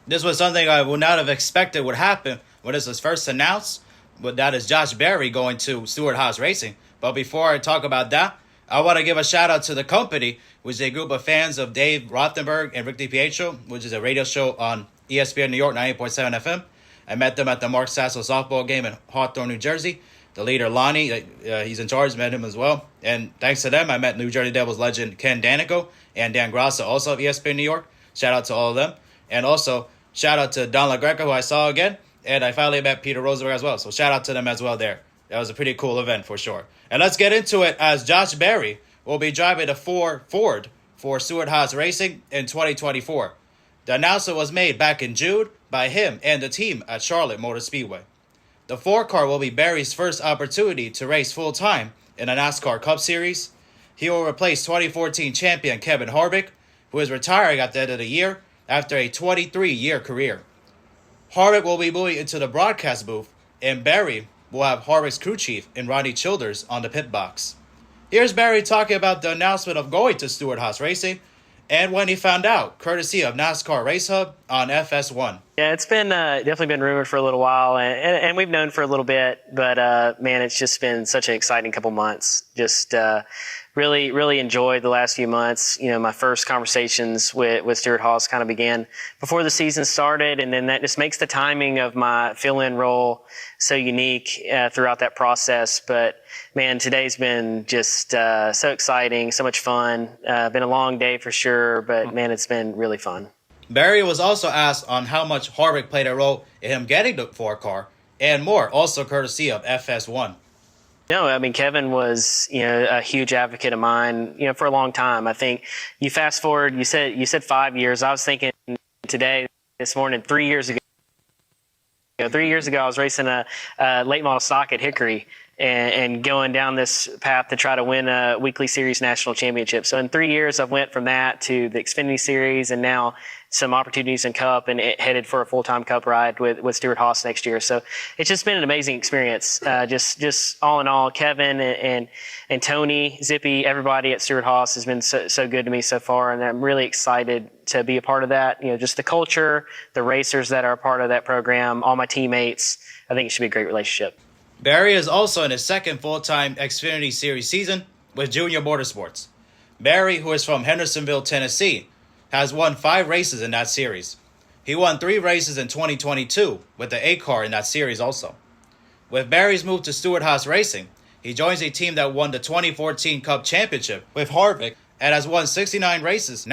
This was something I would not have expected would happen when this was first announced, but that is Josh Berry going to Stewart-Haas Racing. But before I talk about that, I want to give a shout out to the company, which is a group of fans of Dave Rothenberg and Rick DiPietro, which is a radio show on ESPN New York 98.7 FM. I met them at the Mark Sasso softball game in Hawthorne, New Jersey. The leader, Lonnie, he's in charge, met him as well. And thanks to them, I met New Jersey Devils legend Ken Danico and Dan Grasso, also of ESPN New York. Shout out to all of them. And also, shout out to Don LaGreca, who I saw again. And I finally met Peter Rosenberg as well. So shout out to them as well there. That was a pretty cool event for sure. And let's get into it, as Josh Berry will be driving the Ford for Stewart-Haas Racing in 2024. The announcement was made back in June by him and the team at Charlotte Motor Speedway. The Ford car will be Berry's first opportunity to race full-time in a NASCAR Cup Series. He will replace 2014 champion Kevin Harvick, who is retiring at the end of the year after a 23-year career. Harvick will be moving into the broadcast booth, and Berry will have Harvick's crew chief and Ronnie Childers on the pit box. Here's Berry talking about the announcement of going to Stewart-Haas Racing and when he found out, courtesy of NASCAR Race Hub on FS1. Yeah, it's been definitely been rumored for a little while, and we've known for a little bit, but man, it's just been such an exciting couple months. Just really enjoyed the last few months. You know, my first conversations with Stewart-Haas kind of began before the season started, and then that just makes the timing of my fill-in role so unique throughout that process. But man, today's been just so exciting, so much fun. Been a long day for sure, but man, it's been really fun. Berry was also asked on how much Harvick played a role in him getting the Ford car, and more, also courtesy of FS1. No, I mean, Kevin was, a huge advocate of mine, for a long time. I think you fast forward, you said 5 years. I was thinking this morning, 3 years ago. 3 years ago, I was racing a late model stock at Hickory and going down this path to try to win a weekly series national championship. So in 3 years, I've went from that to the Xfinity Series and now some opportunities in Cup and headed for a full-time Cup ride with Stewart-Haas next year. So it's just been an amazing experience. Just all in all, Kevin and Tony, Zippy, everybody at Stewart-Haas has been so good to me so far, and I'm really excited to be a part of that. Just the culture, the racers that are a part of that program, all my teammates. I think it should be a great relationship. Berry is also in his second full-time Xfinity Series season with Junior Motorsports. Berry, who is from Hendersonville, Tennessee, has won 5 races in that series. He won 3 races in 2022 with the A car in that series also. With Berry's move to Stewart-Haas Racing, he joins a team that won the 2014 Cup Championship with Harvick and has won 69 races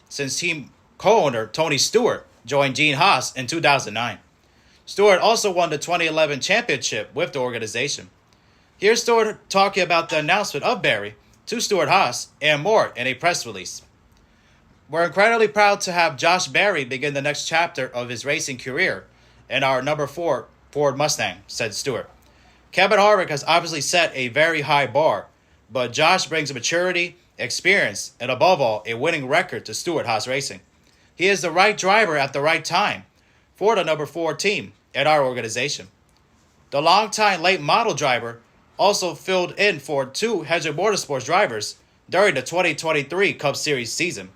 since team co-owner Tony Stewart joined Gene Haas in 2009. Stewart also won the 2011 championship with the organization. Here's Stewart talking about the announcement of Berry to Stewart-Haas and more in a press release. We're incredibly proud to have Josh Berry begin the next chapter of his racing career in our number 4 Ford Mustang, said Stewart. Kevin Harvick has obviously set a very high bar, but Josh brings maturity, experience, and above all, a winning record to Stewart-Haas Racing. He is the right driver at the right time for the number 4 team at our organization. The longtime late model driver also filled in for 2 Hendrick Motorsports drivers during the 2023 Cup Series season.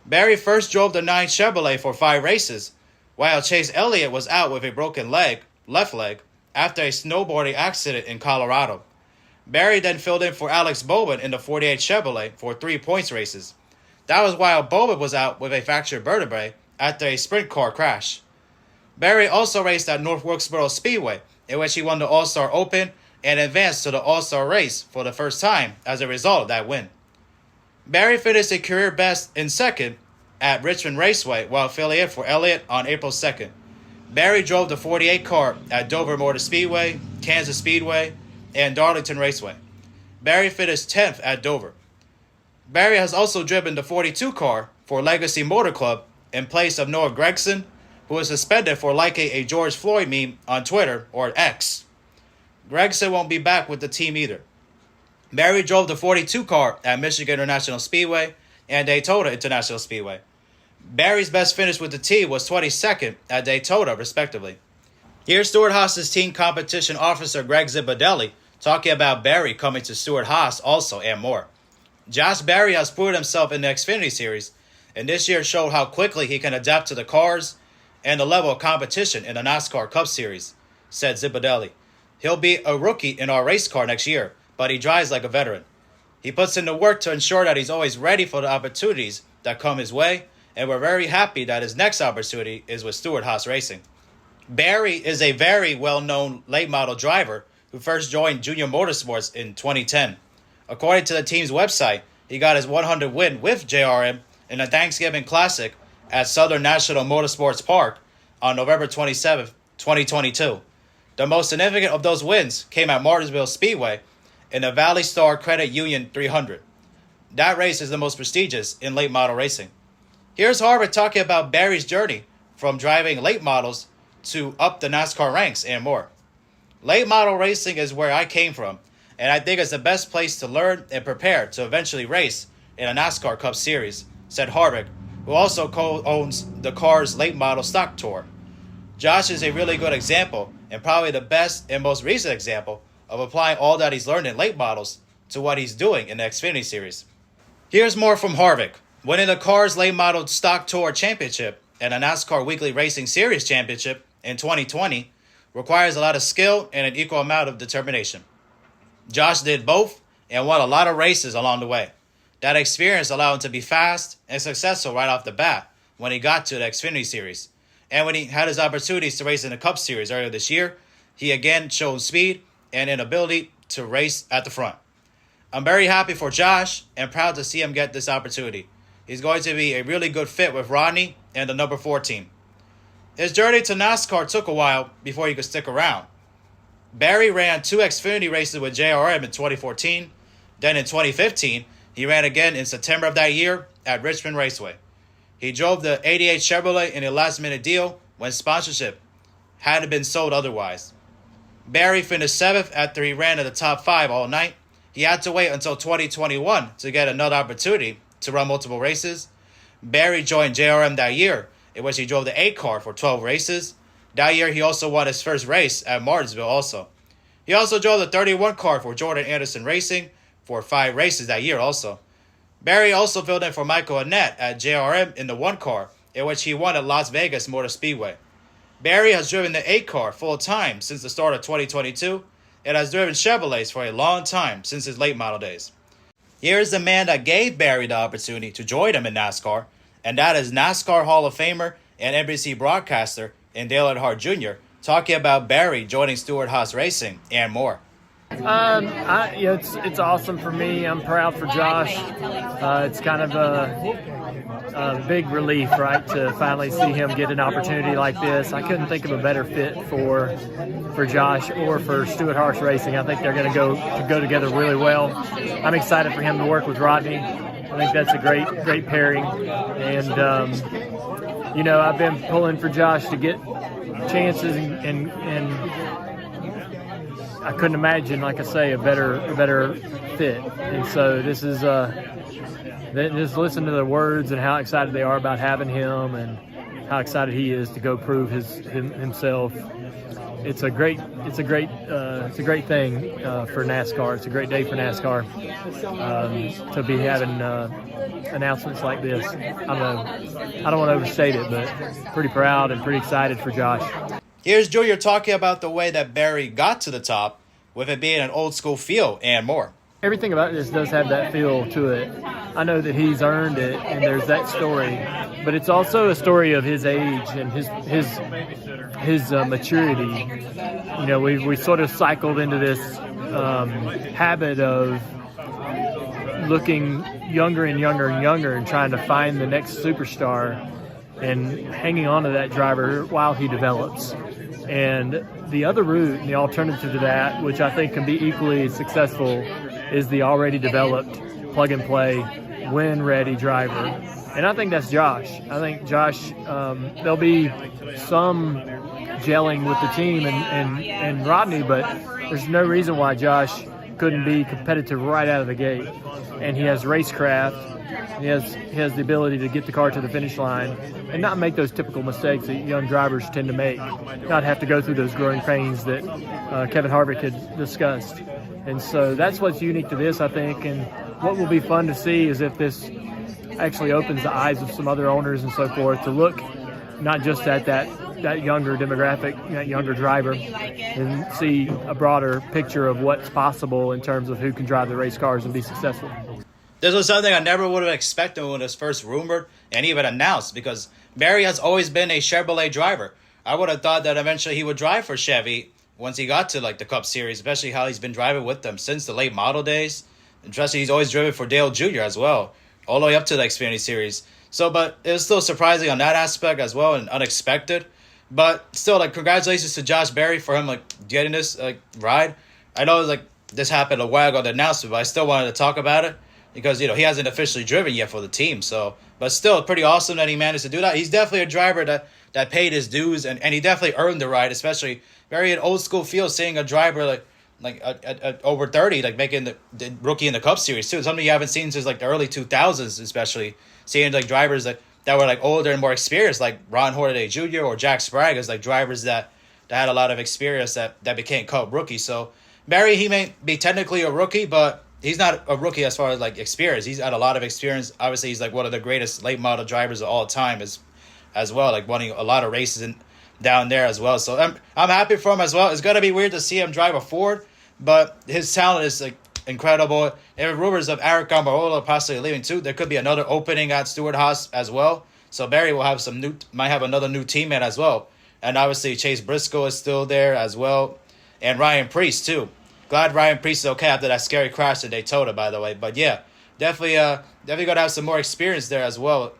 Berry first drove the 9 Chevrolet for 5 races, while Chase Elliott was out with a broken left leg, after a snowboarding accident in Colorado. Berry then filled in for Alex Bowman in the 48 Chevrolet for 3 points races. That was while Bowman was out with a fractured vertebrae after a sprint car crash. Berry also raced at North Wilkesboro Speedway, in which he won the All-Star Open and advanced to the All-Star race for the first time as a result of that win. Berry finished a career best in second at Richmond Raceway while filling in for Elliott on April 2nd. Berry drove the 48 car at Dover Motor Speedway, Kansas Speedway, and Darlington Raceway. Berry finished 10th at Dover. Berry has also driven the 42 car for Legacy Motor Club in place of Noah Gragson, who was suspended for liking a George Floyd meme on Twitter, or X. Gragson won't be back with the team either. Berry drove the 42 car at Michigan International Speedway and Daytona International Speedway. Berry's best finish with the team was 22nd at Daytona, respectively. Here's Stewart-Haas's team competition officer Greg Zipadelli talking about Berry coming to Stewart-Haas also and more. Josh Berry has proven himself in the Xfinity Series, and this year showed how quickly he can adapt to the cars and the level of competition in the NASCAR Cup Series, said Zipadelli. He'll be a rookie in our race car next year, but he drives like a veteran. He puts in the work to ensure that he's always ready for the opportunities that come his way, and we're very happy that his next opportunity is with Stewart-Haas Racing. Barry is a very well-known late model driver who first joined Junior Motorsports in 2010. According to the team's website, he got his 100th win with JRM in the Thanksgiving Classic at Southern National Motorsports Park on November 27, 2022. The most significant of those wins came at Martinsville Speedway in the Valley Star Credit Union 300. That race is the most prestigious in late model racing. Here's Harvick talking about Barry's journey from driving late models to up the NASCAR ranks and more. Late model racing is where I came from, and I think it's the best place to learn and prepare to eventually race in a NASCAR Cup Series, said Harvick, who also co-owns the car's late model stock tour. Josh is a really good example, and probably the best and most recent example of applying all that he's learned in late models to what he's doing in the Xfinity Series. Here's more from Harvick. Winning the car's late model stock tour championship and a NASCAR Weekly Racing Series championship in 2020 requires a lot of skill and an equal amount of determination. Josh did both and won a lot of races along the way. That experience allowed him to be fast and successful right off the bat when he got to the Xfinity Series. And when he had his opportunities to race in the Cup Series earlier this year, he again showed speed and an ability to race at the front. I'm very happy for Josh and proud to see him get this opportunity. He's going to be a really good fit with Rodney and the number 4 team. His journey to NASCAR took a while before he could stick around. Barry ran 2 Xfinity races with JRM in 2014. Then in 2015, he ran again in September of that year at Richmond Raceway. He drove the 88 Chevrolet in a last-minute deal when sponsorship hadn't been sold otherwise. Barry finished 7th after he ran in the top 5 all night. He had to wait until 2021 to get another opportunity to run multiple races. Barry joined JRM that year, in which he drove the 8 car for 12 races. That year, he also won his first race at Martinsville also. He also drove the 31 car for Jordan Anderson Racing for 5 races that year also. Barry also filled in for Michael Annett at JRM in the 1 car, in which he won at Las Vegas Motor Speedway. Barry has driven the 8 car full-time since the start of 2022 and has driven Chevrolets for a long time since his late model days. Here's the man that gave Barry the opportunity to join him in NASCAR, and that is NASCAR Hall of Famer and NBC broadcaster in Dale Earnhardt Jr., talking about Barry joining Stewart-Haas Racing and more. It's awesome for me. I'm proud for Josh. It's kind of a big relief, right, to finally see him get an opportunity like this. I couldn't think of a better fit for Josh or for Stewart-Haas Racing. I think they're going to go together really well. I'm excited for him to work with Rodney. I think that's a great pairing. And I've been pulling for Josh to get chances and I couldn't imagine, like I say, a better fit. And so this is just listen to the words and how excited they are about having him and how excited he is to go prove himself. It's a great thing for NASCAR. It's a great day for NASCAR to be having announcements like this. I don't want to overstate it, but pretty proud and pretty excited for Josh. Here's Junior talking about the way that Barry got to the top, with it being an old school feel and more. Everything about this does have that feel to it. I know that he's earned it, and there's that story, but it's also a story of his age and his maturity. We sort of cycled into this habit of looking younger and younger and younger and trying to find the next superstar and hanging on to that driver while he develops. And the other route and the alternative to that, which I think can be equally successful, is the already developed plug-and-play, win-ready driver. And I think that's Josh. I think Josh, there'll be some gelling with the team and Rodney, but there's no reason why Josh couldn't be competitive right out of the gate. And he has racecraft. He has the ability to get the car to the finish line and not make those typical mistakes that young drivers tend to make, not have to go through those growing pains that Kevin Harvick had discussed. And so that's what's unique to this, I think. And what will be fun to see is if this actually opens the eyes of some other owners and so forth to look not just at that younger demographic, that younger driver, and see a broader picture of what's possible in terms of who can drive the race cars and be successful. This was something I never would have expected when it was first rumored and even announced, because Barry has always been a Chevrolet driver. I would have thought that eventually he would drive for Chevy once he got to like the Cup Series, especially how he's been driving with them since the late model days. Especially he's always driven for Dale Jr. as well, all the way up to the Xfinity Series. So, but it was still surprising on that aspect as well and unexpected. But still, like, congratulations to Josh Berry for him, like, getting this ride. I know like this happened a while ago, the announcement, but I still wanted to talk about it because, you know, he hasn't officially driven yet for the team. So, but still, pretty awesome that he managed to do that. He's definitely a driver that paid his dues, and he definitely earned the ride, especially very an old school feel, seeing a driver like over 30, like making the rookie in the Cup Series too. Something you haven't seen since like the early 2000s, especially seeing like drivers that were like older and more experienced, like Ron Hornaday Jr. or Jack Sprague, as like drivers that had a lot of experience that became Cup rookies. So Barry, he may be technically a rookie, but he's not a rookie as far as like experience. He's had a lot of experience. Obviously, he's like one of the greatest late model drivers of all time as well, like winning a lot of races down there as well. So I'm happy for him as well. It's gonna be weird to see him drive a Ford, but his talent is like incredible. There are rumors of Eric Almirola possibly leaving too. There could be another opening at Stewart-Haas as well. So Barry will have might have another new teammate as well. And obviously Chase Briscoe is still there as well, and Ryan Preece too. Glad Ryan Preece is okay after that scary crash at Daytona, by the way. But yeah, definitely gonna have some more experience there as well,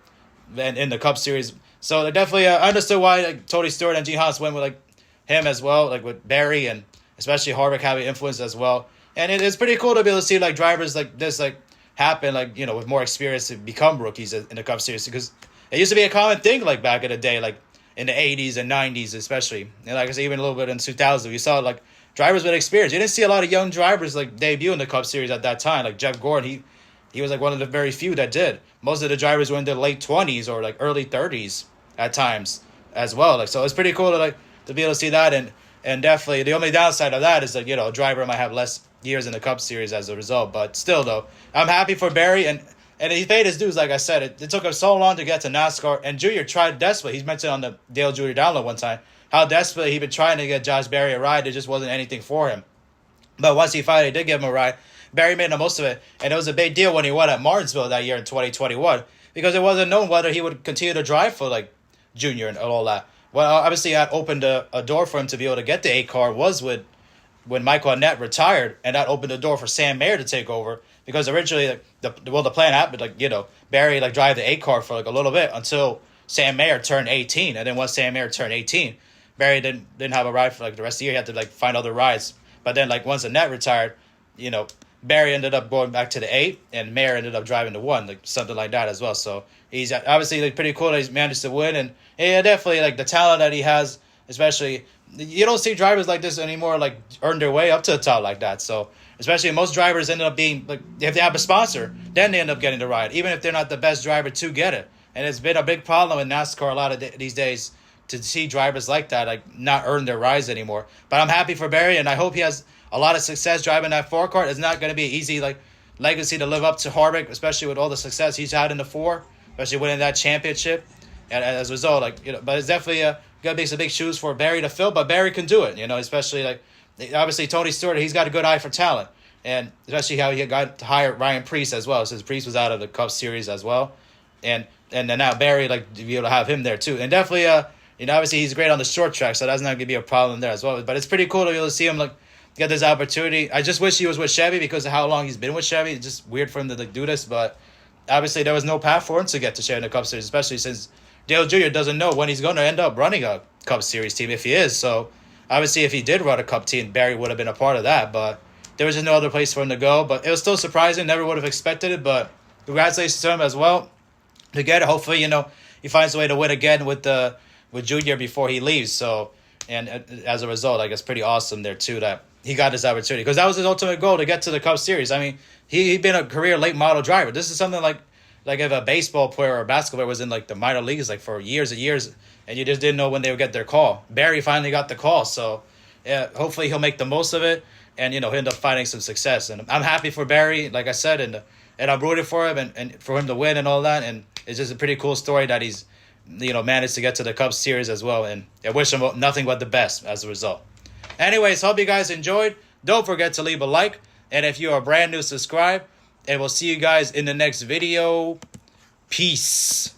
than in the Cup Series. So they definitely understood why like, Tony Stewart and Gene Haas went with like him as well, like with Barry, and especially Harvick having influence as well. And it's pretty cool to be able to see like drivers like this like happen, like, you know, with more experience to become rookies in the Cup Series, because it used to be a common thing like back in the day, like in the 80s and 90s especially, and like I said, even a little bit in 2000, we saw like drivers with experience. You didn't see a lot of young drivers like debut in the Cup Series at that time, like Jeff Gordon. He was like one of the very few that did. Most of the drivers were in their late 20s or like early 30s at times as well. Like, so it's pretty cool to be able to see that, and definitely the only downside of that is that, you know, a driver might have less years in the Cup Series as a result. But still though, I'm happy for Barry, and he paid his dues. Like I said, it took him so long to get to NASCAR, and Junior tried desperately. He's mentioned on the Dale Jr. download one time how desperately he'd been trying to get Josh Berry a ride. It just wasn't anything for him. But once he finally did give him a ride, Barry made the most of it, and it was a big deal when he won at Martinsville that year in 2021, because it wasn't known whether he would continue to drive for like Junior and all that. Well, obviously that opened a door for him to be able to get the 8 car was when Michael Annett retired, and that opened the door for Sam Mayer to take over, because originally the plan happened, like, you know, Barry like drive the 8 car for like a little bit until Sam Mayer turned 18, and then once Sam Mayer turned 18, Barry didn't have a ride for like the rest of the year. He had to like find other rides. But then like once Annett retired, you know, Barry ended up going back to the 8, and Mayer ended up driving the 1, like something like that as well. So he's obviously like pretty cool that he's managed to win, and yeah, definitely like the talent that he has, especially you don't see drivers like this anymore like earn their way up to the top like that. So especially most drivers end up being like, if they have a sponsor, then they end up getting the ride, even if they're not the best driver to get it. And it's been a big problem in NASCAR a lot of these days to see drivers like that like not earn their rides anymore. But I'm happy for Barry, and I hope he has a lot of success driving that 4 car. It's not going to be easy like legacy to live up to Harvick, especially with all the success he's had in the 4, especially winning that championship. And as a result, like, you know, but it's definitely gonna be some big shoes for Barry to fill. But Barry can do it, you know, especially like obviously Tony Stewart, he's got a good eye for talent, and especially how he got to hire Ryan Preece as well, since Preece was out of the Cup Series as well, and then now Barry, like, to be able to have him there too, and definitely you know, obviously he's great on the short track, so that's not gonna be a problem there as well. But it's pretty cool to be able to see him like get this opportunity. I just wish he was with Chevy because of how long he's been with Chevy. It's just weird for him to like do this, but obviously there was no path for him to get to Chevy in the Cup Series, especially since Dale Jr. doesn't know when he's going to end up running a Cup Series team, if he is. So obviously if he did run a Cup team, Barry would have been a part of that, but there was just no other place for him to go. But it was still surprising. Never would have expected it, but congratulations to him as well to get it. Hopefully, you know, he finds a way to win again with Junior before he leaves. So, and as a result, I guess pretty awesome there too that he got this opportunity, because that was his ultimate goal, to get to the Cup Series. I mean, he'd been a career late model driver. This is something like if a baseball player or a basketball player was in like the minor leagues like for years and years, and you just didn't know when they would get their call. Barry finally got the call, so yeah, hopefully he'll make the most of it, and you know, he'll end up finding some success. And I'm happy for Barry, like I said, and I'm rooting for him and for him to win and all that. And it's just a pretty cool story that he's managed to get to the Cup Series as well. And I wish him nothing but the best as a result. Anyways, hope you guys enjoyed. Don't forget to leave a like. And if you are brand new, subscribe. And we'll see you guys in the next video. Peace.